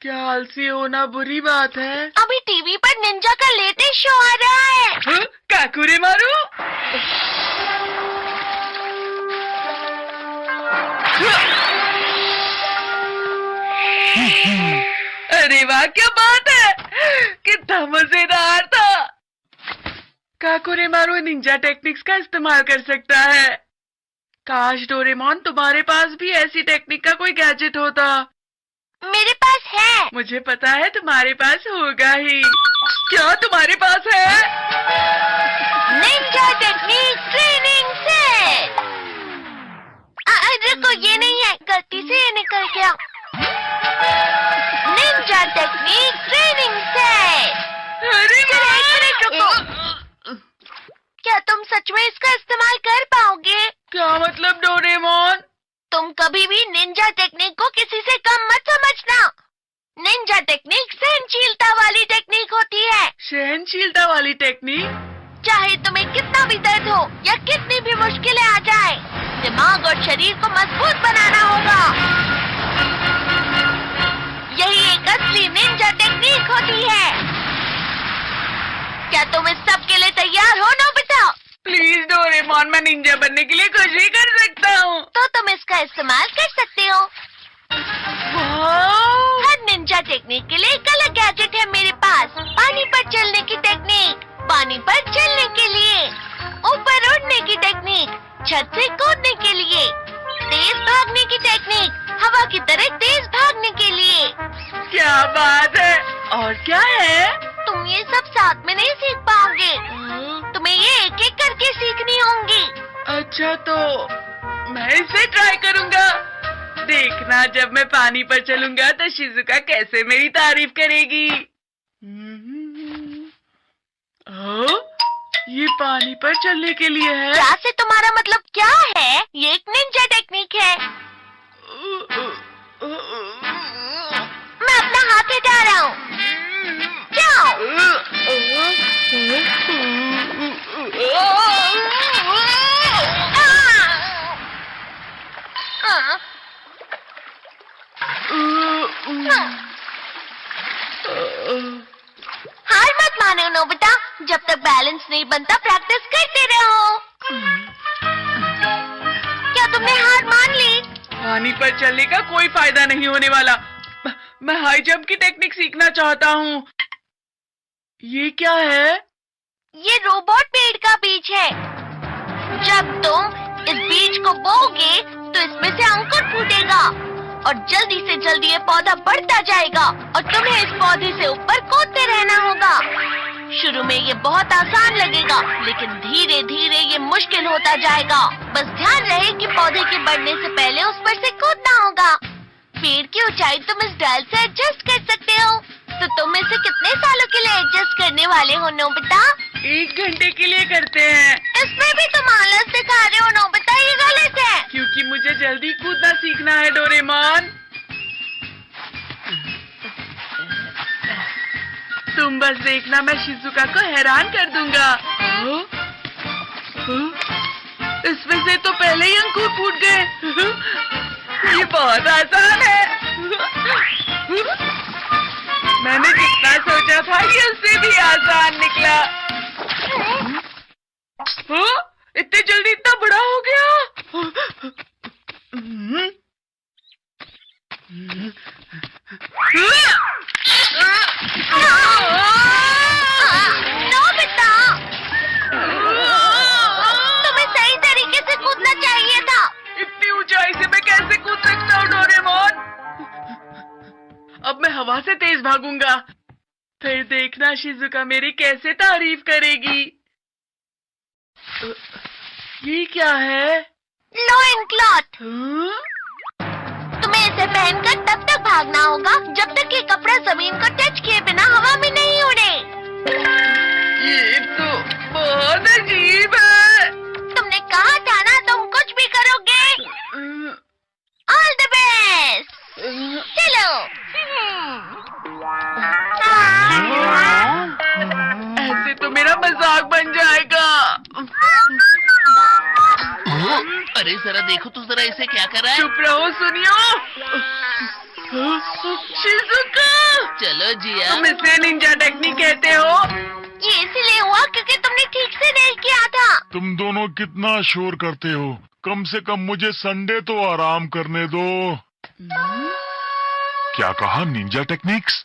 क्या आलसी होना बुरी बात है? अभी टीवी पर निंजा का लेटेस्ट शो आ रहा है। काकुरे मारू। अरे वाह, क्या बात है, कितना मजेदार था। काकुरे मारू निंजा टेक्निक्स का इस्तेमाल कर सकता है। काश डोरेमोन तुम्हारे पास भी ऐसी टेक्निक का कोई गैजेट होता। मेरे पास है। मुझे पता है तुम्हारे पास होगा ही। क्या तुम्हारे पास है? Ninja technique training set. रुको, ये नहीं है, गलती से ये निकल गया। Ninja technique training set. अरे एक मिनट रुको। क्या तुम सच में इसका इस्तेमाल कर पाओगे? क्या मतलब डोरेमोन? तुम कभी भी निंजा टेक्निक को किसी से कम मत समझना। निंजा टेक्निक सहनशीलता वाली टेक्निक होती है। सहनशीलता वाली टेक्निक? चाहे तुम्हें कितना भी दर्द हो या कितनी भी मुश्किलें आ जाए, दिमाग और शरीर को मजबूत बनाना होगा। यही एक असली निंजा टेक्निक होती है। क्या तुम इस सब के लिए तैयार हो नोबिता? प्लीज डोरेमोन, मैं निंजा बनने के लिए कुछ भी कर सकता हूँ। तो तुम इसका इस्तेमाल कर सकते हो। हर निंजा टेक्निक के लिए एक अलग गैजेट है मेरे पास। पानी पर चलने की टेक्निक, पानी पर चलने के लिए, ऊपर उड़ने की टेक्निक, छत से कूदने के लिए, तेज भागने की टेक्निक, हवा की तरह तेज भागने के लिए। क्या बात है। और क्या है? तुम ये सब साथ में नहीं सीख पाओगे। तुम्हें ये एक एक करके सीखनी होंगी। अच्छा, तो मैं इसे ट्राई करूँगा। देखना, जब मैं पानी पर चलूंगा तो शिजुका कैसे मेरी तारीफ करेगी। ये पानी पर चलने के लिए है। क्या से तुम्हारा मतलब क्या है? ये एक निंजा टेक्निक है। मैं अपना हाथ हटा रहा हूँ। जाओ। हार मत मानो नोबिता, जब तक बैलेंस नहीं बनता प्रैक्टिस करते रहो। क्या तुमने हार मान ली? पानी पर चलने का कोई फायदा नहीं होने वाला। मैं हाई जंप की टेक्निक सीखना चाहता हूँ। ये क्या है? ये रोबोट पेड़ का बीज है। जब तुम इस बीज को बोओगे तो इसमें से अंकुर फूटेगा और जल्दी से जल्दी ये पौधा बढ़ता जाएगा और तुम्हें इस पौधे से ऊपर कूदते रहना होगा। शुरू में ये बहुत आसान लगेगा, लेकिन धीरे धीरे ये मुश्किल होता जाएगा। बस ध्यान रहे कि पौधे के बढ़ने से पहले उस पर से कूदना होगा। पेड़ की ऊंचाई तुम इस डाल से एडजस्ट कर सकते हो। तो तुम इसे कितने सालों के लिए एडजस्ट करने वाले हो नोबिता? 1 घंटे के लिए करते हैं। इसमें भी तुम आलस दिखा रहे हो नोबिता, ये गलत है। क्योंकि मुझे जल्दी कूदना सीखना है डोरेमोन। तुम बस देखना, मैं शिजुका को हैरान कर दूंगा। इसमें से तो पहले ही अंकुर फूट गए। ये बहुत आसान है। मैंने जितना सोचा था ये उससे भी आसान निकला। इतने जल्दी इतना बड़ा हो गया। नोबिता, तुम्हें सही तरीके से कूदना चाहिए था। इतनी ऊंचाई से मैं कैसे कूद सकता हूँ डोरेमोन? अब मैं हवा से तेज भागूंगा। फिर देखना शिजुका मेरी कैसे तारीफ करेगी। ये क्या है? Lion cloth. तुम्हें इसे पहनकर तब तक भागना होगा जब तक ये कपड़ा जमीन को टच किए बिना हवा में नहीं उड़े। ये तो बहुत अजीब है। तुमने कहा था ना तुम कुछ भी करोगे। All the best. चलो। ऐसे तो मेरा मजाक बन जाएगा। अरे जरा देखो तो जरा इसे क्या कर रहा है। चुप रहो, सुनियो। शिजुका। चलो जिया। तुम इसे निंजा टेक्निक कहते हो? ये इसलिए हुआ क्योंकि तुमने ठीक से नहीं किया था। तुम दोनों कितना शोर करते हो, कम से कम मुझे संडे तो आराम करने दो। क्या कहा, निंजा टेक्निक्स?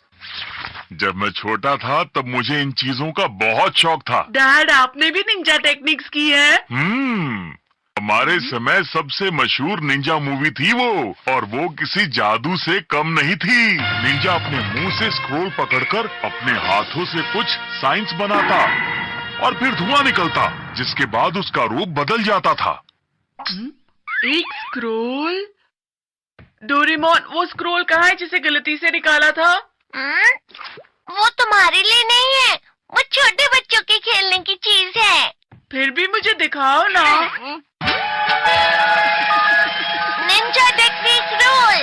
जब मैं छोटा था तब मुझे इन चीजों का बहुत शौक था। डैड, आपने भी निंजा टेक्निक्स की है? हमारे समय सबसे मशहूर निंजा मूवी थी वो, और वो किसी जादू से कम नहीं थी। निंजा अपने मुंह से स्क्रोल पकड़कर अपने हाथों से कुछ साइंस बनाता और फिर धुआं निकलता, जिसके बाद उसका रूप बदल जाता था। एक स्क्रोल? डोरेमोन, वो स्क्रोल कहाँ है जिसे गलती से निकाला था? वो तुम्हारे लिए नहीं है, वो छोटे बच्चों के खेलने की चीज है। फिर भी मुझे दिखाओ ना। निंजा टेक्निक रूल,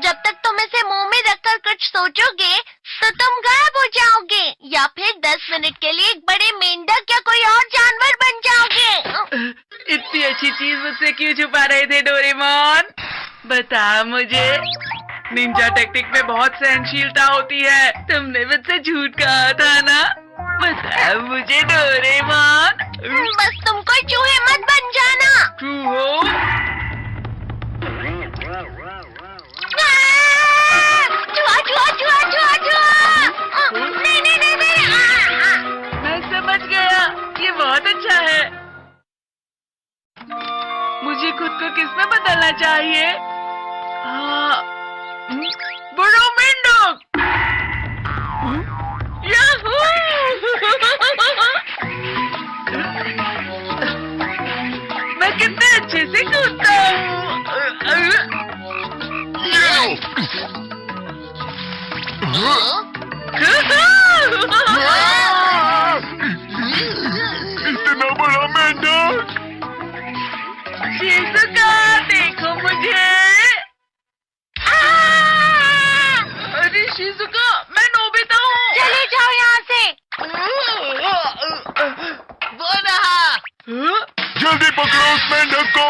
जब तक तुम इसे मुंह में रखकर कुछ सोचोगे तो तुम गायब हो जाओगे, या फिर 10 मिनट के लिए एक बड़े मेंढक या कोई और जानवर बन जाओगे। इतनी अच्छी चीज मुझसे क्यों छुपा रहे थे डोरेमोन? बता मुझे। निंजा टेक्निक में बहुत सहनशीलता होती है, तुमने मुझसे झूठ कहा था ना? बता मुझे डोरेमोन। बस तुम कोई चूहे मत बन जाना। ट्रू हो? चूहा चूहा चूहा चूहा चूहा। नहीं नहीं नहीं नहीं। मैं समझ गया, ये बहुत अच्छा है। मुझे खुद को किसमें बदलना चाहिए? हाँ, बड़ा मेंढक। याहू! मैं कितने अच्छे से कूदता इतना बड़ा मेंढक! शिज़ुका, देखो मुझे। अरे शिज़ुका, मैं नोबिता हूँ। चले जाओ यहाँ से। वो रहा। जल्दी पकड़ो उस मेंढक को।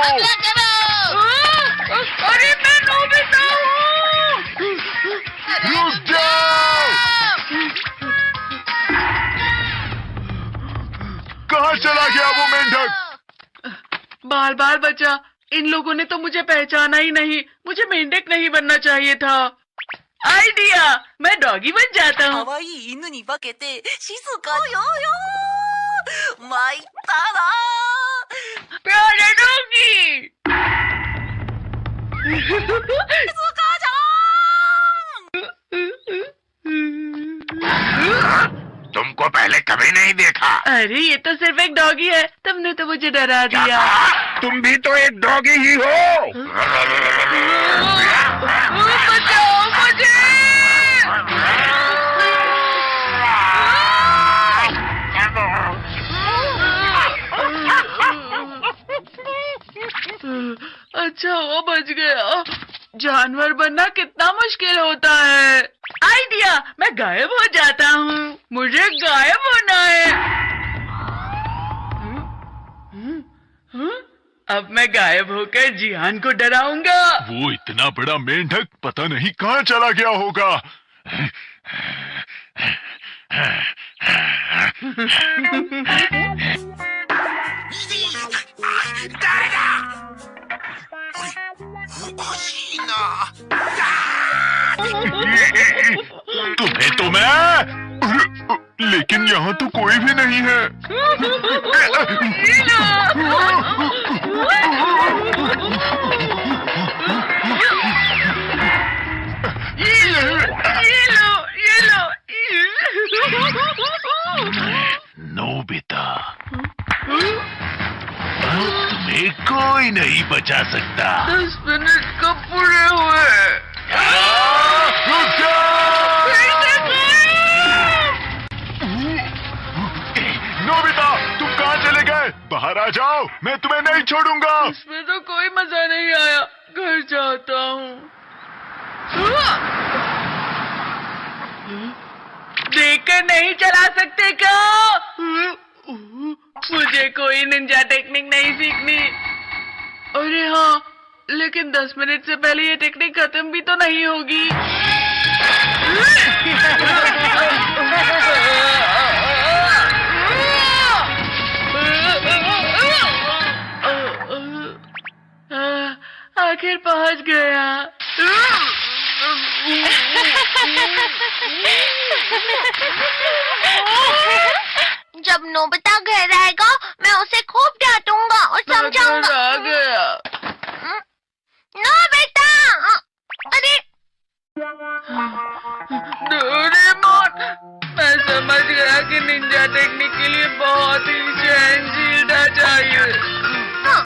अरे मैं नोबिता हूँ। रुक जाओ। कहाँ चला गया वो मेंढक? बाल बाल बचा, इन लोगों ने तो मुझे पहचाना ही नहीं। मुझे मेंढक नहीं बनना चाहिए था। आइडिया, मैं डॉगी बन जाता हूँ। 可愛い犬に化けて静かよよ参ったな प्यारे डॉगी। 静かちゃん तुमको पहले कभी नहीं देखा। अरे ये तो सिर्फ एक डॉगी है, तुमने तो मुझे डरा दिया। तुम भी तो एक डॉगी ही हो। बचाओ मुझे। अच्छा हुआ बच गया। जानवर बनना कितना मुश्किल होता है। आइडिया, मैं गायब हो जाता हूँ। मुझे गायब होना है। अब मैं गायब होकर जिहान को डराऊंगा। वो इतना बड़ा मेंढक पता नहीं कहाँ चला गया होगा। तुम्हें तो मैं, लेकिन यहाँ तो कोई भी नहीं है। ये लो। नोबिता, तुम्हें कोई नहीं बचा सकता। 10 मिनट कब पूरे हुए? रुक जाओ! नोबिता, तुम कहाँ चले गए? बाहर आ जाओ, मैं तुम्हें नहीं छोड़ूंगा। इसमें तो कोई मजा नहीं आया, घर जाता हूँ। देखकर नहीं चला सकते क्या? मुझे कोई निंजा टेक्निक नहीं सीखनी। अरे हाँ, लेकिन 10 मिनट से पहले ये टेक्निक खत्म भी तो नहीं होगी। आखिर पहुंच गया। जब नोबिता घर आएगा मैं उसे खूब डांटूंगा और समझाऊंगा। आ गया। नोबिता! अरे डोरेमोन, मैं समझ गया कि निंजा टेक्निक के लिए बहुत ही सहनशीलता चाहिए।